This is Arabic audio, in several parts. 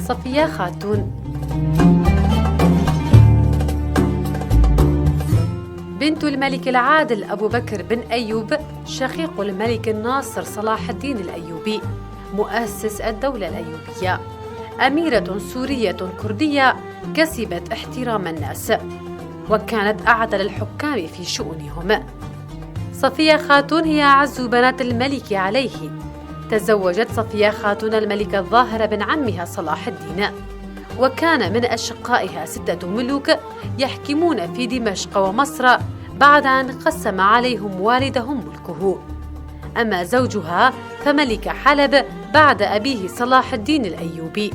صفية خاتون بنت الملك العادل أبو بكر بن أيوب، شقيق الملك الناصر صلاح الدين الأيوبي مؤسس الدولة الأيوبية، أميرة سورية كردية كسبت احترام الناس وكانت أعدل الحكام في شؤونهم. صفية خاتون هي أعز بنات الملك عليه. تزوجت صفية خاتون الملك الظاهر بن عمها صلاح الدين، وكان من أشقائها 6 ملوك يحكمون في دمشق ومصر بعد أن قسم عليهم والدهم ملكه. أما زوجها فملك حلب بعد أبيه صلاح الدين الأيوبي.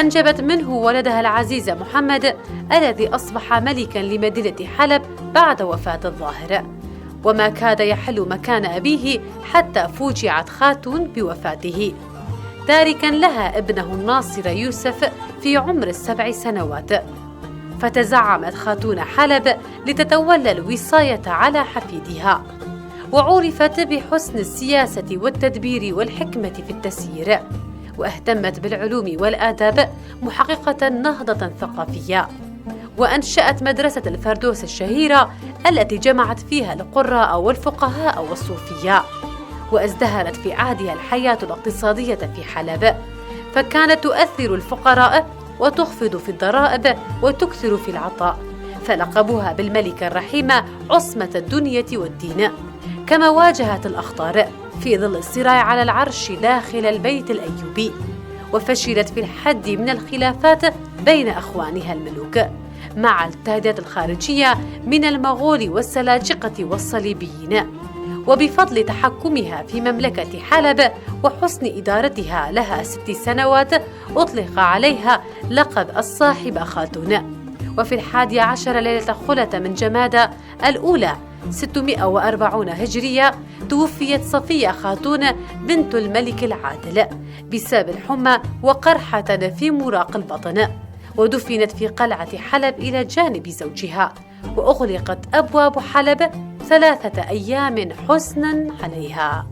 أنجبت منه ولدها العزيز محمد الذي أصبح ملكا لمدينة حلب بعد وفاة الظاهر، وما كاد يحل مكان أبيه حتى فوجعت خاتون بوفاته، تاركا لها ابنه الناصر يوسف في عمر 7 سنوات. فتزعمت خاتون حلب لتتولى الوصاية على حفيدها، وعرفت بحسن السياسة والتدبير والحكمة في التسيير، واهتمت بالعلوم والآداب محققة نهضة ثقافية، وأنشأت مدرسة الفردوس الشهيرة التي جمعت فيها القراء والفقهاء والصوفياء. وازدهرت في عهدها الحياة الاقتصادية في حلب، فكانت تؤثر الفقراء وتخفض في الضرائب وتكثر في العطاء، فلقبوها بالملكة الرحيمة عصمة الدنيا والدين. كما واجهت الأخطار في ظل الصراع على العرش داخل البيت الأيوبي، وفشلت في الحد من الخلافات بين أخوانها الملوك مع التهديدات الخارجية من المغول والسلاجقة والصليبيين. وبفضل تحكمها في مملكة حلب وحسن إدارتها لها 6 سنوات أطلق عليها لقب الصاحبة خاتون. وفي 11 ليلة خلة من جمادى الأولى 640 هجرية توفيت صفية خاتون بنت الملك العادل بسبب الحمى وقرحة في مراق البطن، ودفنت في قلعة حلب إلى جانب زوجها، وأغلقت أبواب حلب 3 أيام حزنا عليها.